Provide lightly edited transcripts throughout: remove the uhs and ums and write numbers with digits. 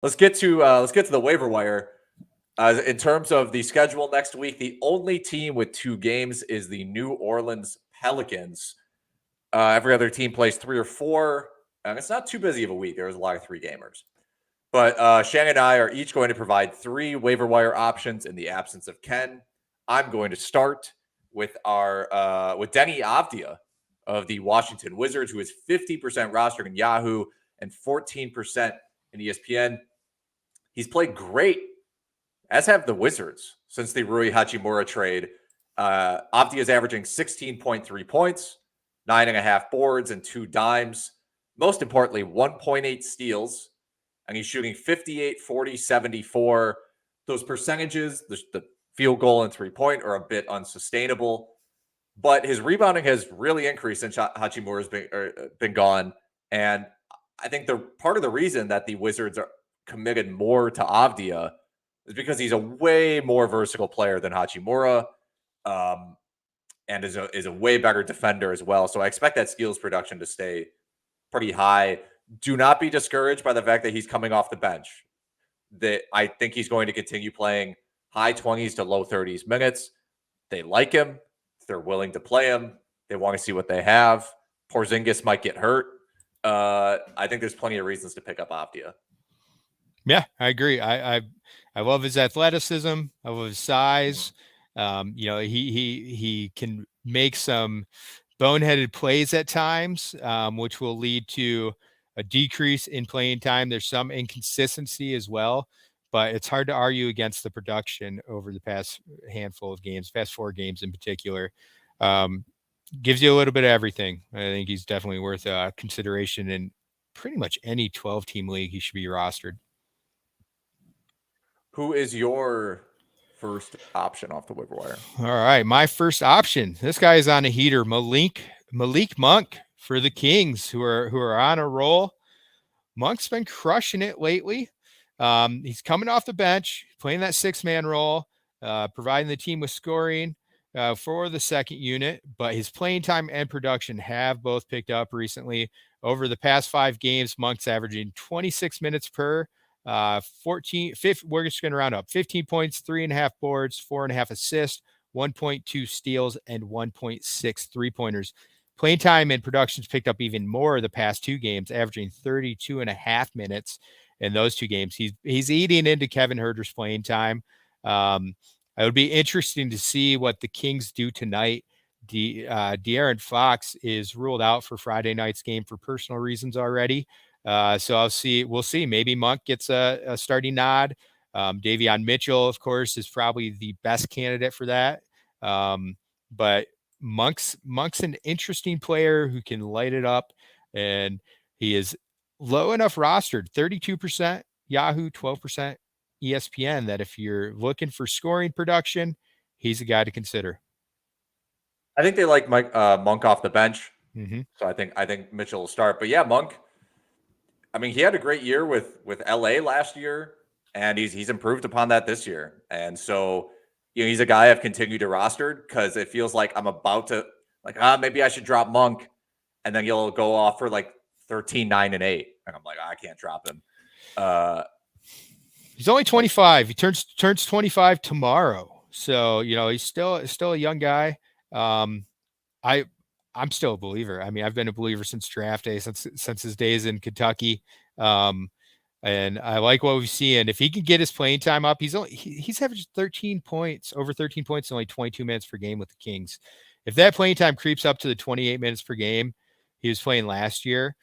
Let's get to the waiver wire. In terms of the schedule next week, the only team with 2 games is the New Orleans Pelicans. Every other team plays 3 or 4, and it's not too busy of a week. There's a lot of 3-gamers. But Shannon and I are each going to provide 3 waiver wire options in the absence of Ken. I'm going to start with with Deni Avdija of the Washington Wizards, who is 50% rostered in Yahoo and 14% in ESPN. He's played great, as have the Wizards, since the Rui Hachimura trade. Avdija is averaging 16.3 points, 9.5 boards, and 2 dimes. Most importantly, 1.8 steals, and he's shooting 58, 40, 74. Those percentages, the field goal and 3-point, are a bit unsustainable. But his rebounding has really increased since Hachimura's been gone. And I think part of the reason that the Wizards are committed more to Avdija is because he's a way more versatile player than Hachimura, and is a way better defender as well. So I expect that steals production to stay pretty high. Do not be discouraged by the fact that he's coming off the bench. I think he's going to continue playing high 20s to low 30s minutes. They like him. They're willing to play him. They want to see what they have. Porzingis might get hurt. I think there's plenty of reasons to pick up Avdija. Yeah, I agree. I love his athleticism. I love his size. He can make some boneheaded plays at times, which will lead to a decrease in playing time. There's some inconsistency as well, but it's hard to argue against the production over the past handful of games, past 4 games in particular. Gives you a little bit of everything. I think he's definitely worth consideration in pretty much any 12-team league. He should be rostered. Who is your first option off the waiver wire? All right, my first option. This guy is on a heater. Malik Monk for the Kings, who are on a roll. Monk's been crushing it lately. He's coming off the bench, playing that 6-man role, providing the team with scoring for the second unit. But his playing time and production have both picked up recently. Over the past 5 games, Monk's averaging 26 minutes per. 14, we're just going to round up 15 points, 3.5 boards, 4.5 assists, 1.2 steals, and 1.6 3-pointers. Playing time and production's picked up even more the past 2 games, averaging 32.5 minutes in those 2 games. He's eating into Kevin Huerter's playing time. It would be interesting to see what the Kings do tonight. De'Aaron Fox is ruled out for Friday night's game for personal reasons already. So we'll see. Maybe Monk gets a starting nod. Davion Mitchell, of course, is probably the best candidate for that. But Monk's an interesting player who can light it up, and he is low enough rostered, 32% Yahoo, 12% ESPN, that if you're looking for scoring production, he's a guy to consider. I think they like Monk off the bench. Mm-hmm. So I think Mitchell will start. But yeah, Monk, I mean, he had a great year with LA last year, and he's improved upon that this year. And so, he's a guy I've continued to roster because it feels like I'm about to maybe I should drop Monk, and then he'll go off for like 13, 9, and 8, and I'm like, I can't drop him. He's only 25. He turns 25 tomorrow, so he's still a young guy. I'm still a believer. I mean, I've been a believer since draft day, since his days in Kentucky. And I like what we've seen. If he can get his playing time up, he's averaged 13 points, over 13 points in only 22 minutes per game with the Kings. If that playing time creeps up to the 28 minutes per game he was playing last year,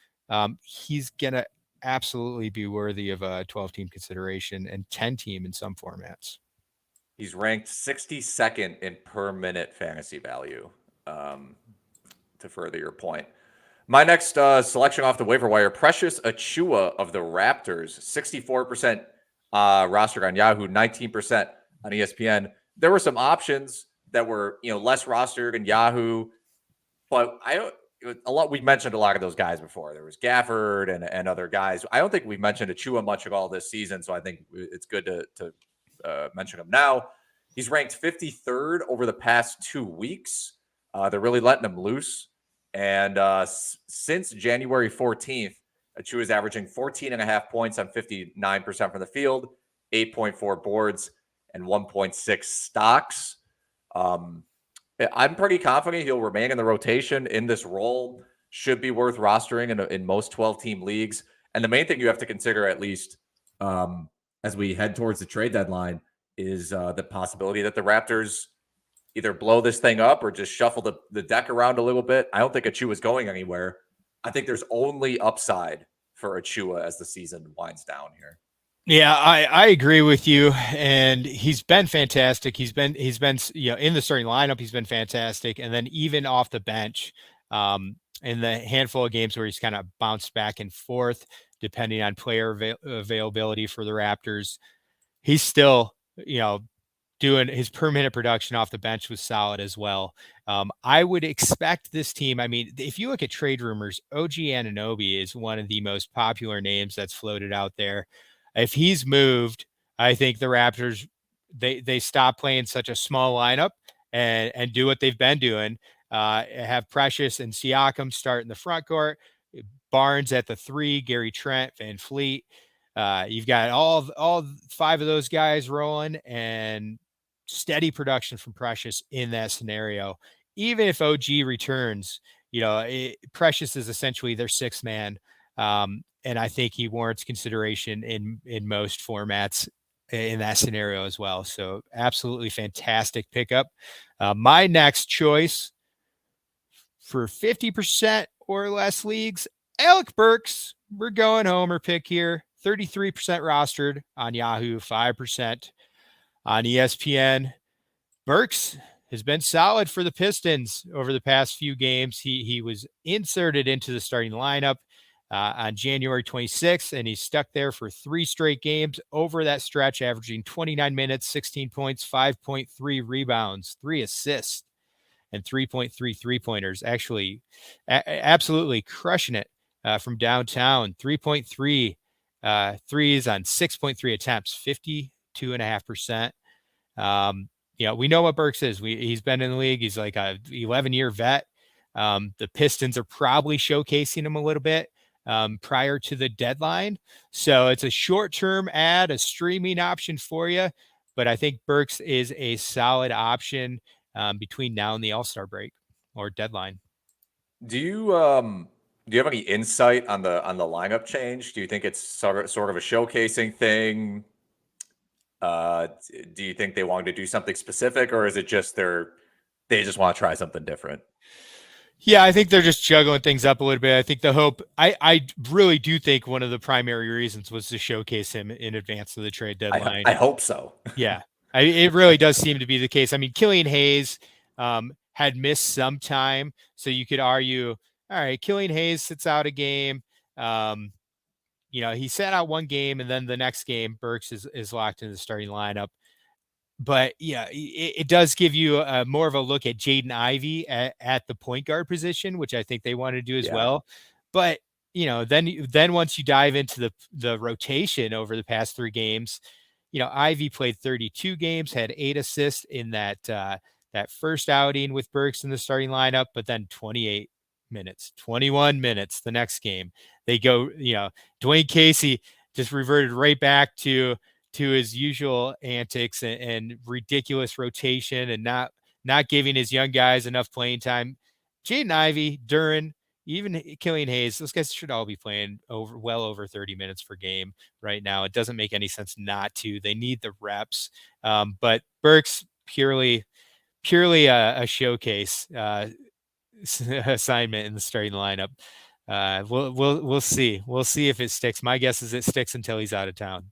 he's going to absolutely be worthy of a 12-team consideration and 10-team in some formats. He's ranked 62nd in per minute fantasy value. To further your point, my next selection off the waiver wire, Precious Achiuw of the Raptors, 64% rostered on Yahoo, 19% on ESPN. There were some options that were less rostered in Yahoo, but we've mentioned a lot of those guys before. There was Gafford and other guys. I don't think we've mentioned Achiuw much at all this season, so I think it's good to mention him now. He's ranked 53rd over the past 2 weeks. They're really letting him loose. And since January 14th, Achiuw is averaging 14.5 points on 59% from the field, 8.4 boards, and 1.6 stocks. I'm pretty confident he'll remain in the rotation in this role. Should be worth rostering in most 12-team leagues. And the main thing you have to consider, at least as we head towards the trade deadline, is the possibility that the Raptors either blow this thing up or just shuffle the deck around a little bit. I don't think Achiuw is going anywhere. I think there's only upside for Achiuw as the season winds down here. Yeah, I agree with you, and he's been fantastic. He's been in the starting lineup, he's been fantastic, and then even off the bench, in the handful of games where he's kind of bounced back and forth depending on player availability for the Raptors, he's still doing his per minute production off the bench was solid as well. I would expect this team. I mean, if you look at trade rumors, OG Anunoby is one of the most popular names that's floated out there. If he's moved, I think the Raptors, they stop playing such a small lineup and do what they've been doing. Have Precious and Siakam start in the front court, Barnes at the 3, Gary Trent, Van Fleet. You've got all 5 of those guys rolling and steady production from Precious in that scenario. Even if OG returns, Precious is essentially their 6th man. And I think he warrants consideration in most formats in that scenario as well. So absolutely fantastic pickup. My next choice for 50% or less leagues, Alec Burks. We're going homer pick here. 33% rostered on Yahoo, 5% on ESPN. Burks has been solid for the Pistons over the past few games. He was inserted into the starting lineup on January 26th, and he's stuck there for 3 straight games over that stretch, averaging 29 minutes, 16 points, 5.3 rebounds, 3 assists, and 3.3 3-pointers. Actually, absolutely crushing it from downtown. 3.3 threes on 6.3 attempts, 52.5%. We know what Burks is. He's been in the league. He's like a 11-year vet. The Pistons are probably showcasing him a little bit prior to the deadline. So it's a short-term ad, a streaming option for you. But I think Burks is a solid option between now and the All-Star break or deadline. Do you have any insight on the lineup change? Do you think it's sort of a showcasing thing? Do you think they wanted to do something specific, or is it just they just want to try something different? Yeah, I think they're just juggling things up a little bit. I think the hope, I really do think one of the primary reasons was to showcase him in advance of the trade deadline. I hope so. Yeah, it really does seem to be the case. I mean, Killian Hayes had missed some time, so you could argue, all right, Killian Hayes sits out a game. He sat out one game, and then the next game, Burks is locked in the starting lineup. But yeah, it does give you more of a look at Jaden Ivey at the point guard position, which I think they want to do as well. But then once you dive into the rotation over the past 3 games, Ivey played 32 games, had 8 assists in that first outing with Burks in the starting lineup, but then 28 minutes, 21 minutes the next game. They go, Dwayne Casey just reverted right back to his usual antics and ridiculous rotation and not giving his young guys enough playing time. Jaden Ivey, Duren, even Killian Hayes, those guys should all be playing well over 30 minutes per game right now. It doesn't make any sense not to. They need the reps. But Burks, purely a showcase assignment in the starting lineup. We'll see. We'll see if it sticks. My guess is it sticks until he's out of town.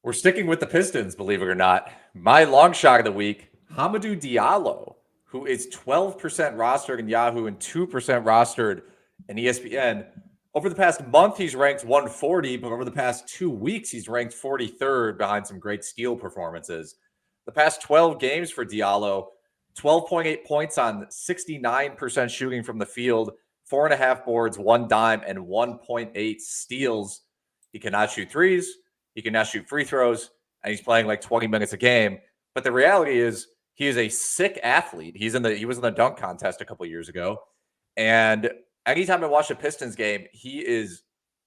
We're sticking with the Pistons, believe it or not. My long shot of the week, Hamidou Diallo, who is 12% rostered in Yahoo and 2% rostered in ESPN. Over the past month, he's ranked 140, but over the past 2 weeks, he's ranked 43rd behind some great steal performances. The past 12 games for Diallo, 12.8 points on 69% shooting from the field, 4.5 boards, 1 dime, and 1.8 steals. He cannot shoot threes. He can now shoot free throws, and he's playing like 20 minutes a game. But the reality is he is a sick athlete. He was in the dunk contest a couple of years ago. And anytime I watch the Pistons game, he is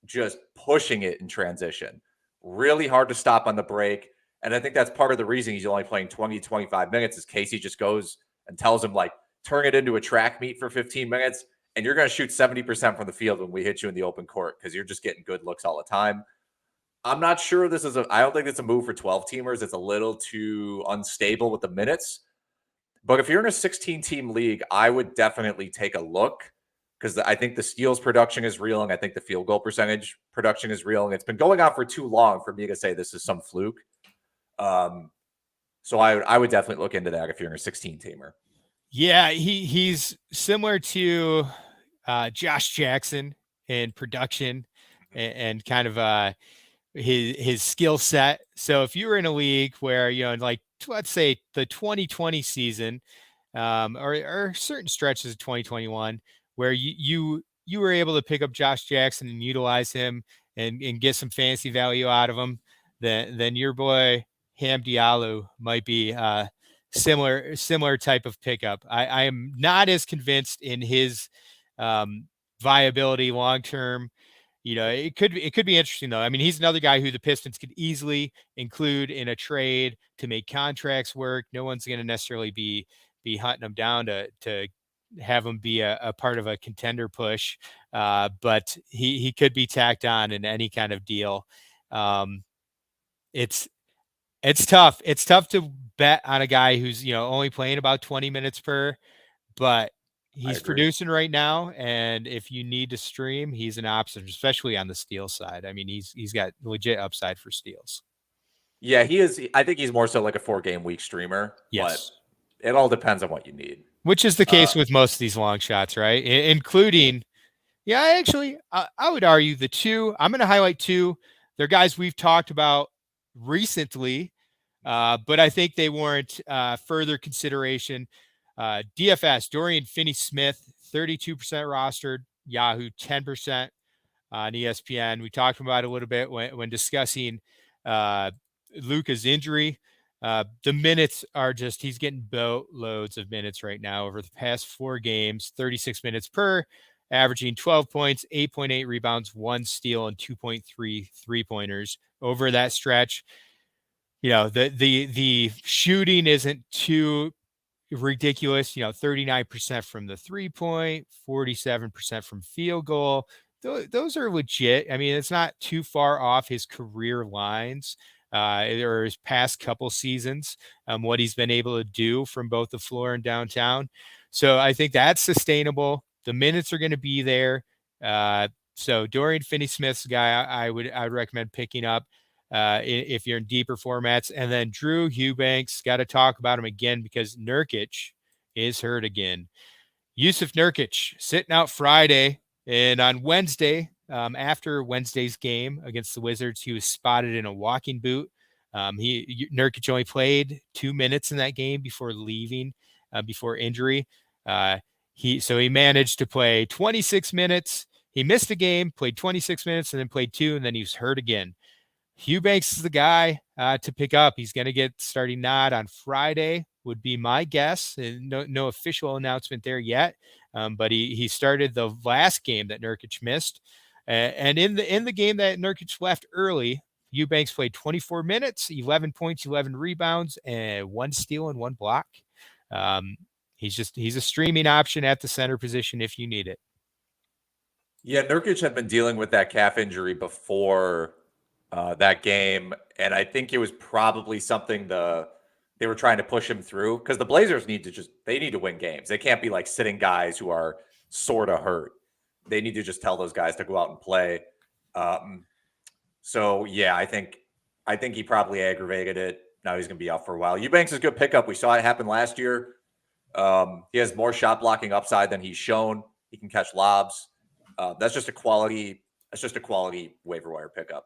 just pushing it in transition. Really hard to stop on the break. And I think that's part of the reason he's only playing 20, 25 minutes is Casey just goes and tells him, like, turn it into a track meet for 15 minutes, and you're going to shoot 70% from the field when we hit you in the open court because you're just getting good looks all the time. I'm not sure this is I don't think it's a move for 12 teamers. It's a little too unstable with the minutes. But if you're in a 16-team league, I would definitely take a look because I think the steals production is real, and I think the field goal percentage production is real. And it's been going on for too long for me to say this is some fluke. So I would definitely look into that if you're in a 16-teamer. Yeah, he's similar to Josh Jackson in production and kind of his skill set. So if you were in a league where, like, let's say the 2020 season, or certain stretches of 2021, where you were able to pick up Josh Jackson and utilize him and get some fantasy value out of him, then your boy Hamidou Diallo might be similar type of pickup. I am not as convinced in his viability long term. It could be interesting though. I mean, he's another guy who the Pistons could easily include in a trade to make contracts work. No one's going to necessarily be hunting him down to have him be a part of a contender push. But he could be tacked on in any kind of deal. It's tough. It's tough to bet on a guy who's, only playing about 20 minutes per, but he's producing right now. And if you need to stream, he's an option, especially on the steal side. I mean, he's got legit upside for steals. Yeah, he is. I think he's more so like a 4-game week streamer. Yes. But it all depends on what you need. Which is the case with most of these long shots, right? Including, actually, I would argue the two. I'm going to highlight two. They're guys we've talked about recently, but I think they warrant further consideration. DFS, Dorian Finney-Smith, 32% rostered, Yahoo 10% on ESPN. We talked about it a little bit when discussing Luka's injury. The minutes are just, he's getting boatloads of minutes right now over the past 4 games, 36 minutes per, averaging 12 points, 8.8 rebounds, 1 steal, and 2.3 3-pointers over that stretch. The shooting isn't too ridiculous, 39% from the 3-point, 47% from field goal. Those are legit. I mean, it's not too far off his career lines or his past couple seasons, what he's been able to do from both the floor and downtown. So I think that's sustainable. The minutes are going to be there. So Dorian Finney-Smith's a guy I would recommend picking up if you're in deeper formats. And then Drew Eubanks, got to talk about him again because Nurkic is hurt again. Yusuf Nurkic sitting out Friday, and on Wednesday, after Wednesday's game against the Wizards, he was spotted in a walking boot. Nurkic only played 2 minutes in that game before leaving, before injury. He managed to play 26 minutes. He missed a game, played 26 minutes, and then played 2, and then he was hurt again. Eubanks is the guy to pick up. He's going to get starting nod on Friday, would be my guess. No official announcement there yet, but he started the last game that Nurkic missed. And in the game that Nurkic left early, Eubanks played 24 minutes, 11 points, 11 rebounds, and 1 steal and 1 block. He's a streaming option at the center position if you need it. Yeah, Nurkic had been dealing with that calf injury before that game, and I think it was probably something they were trying to push him through because the Blazers need to win games. They can't be like sitting guys who are sort of hurt. They need to just tell those guys to go out and play. So yeah, I think he probably aggravated it. Now he's going to be out for a while. Eubanks is a good pickup. We saw it happen last year. He has more shot blocking upside than he's shown. He can catch lobs. That's just a quality waiver wire pickup.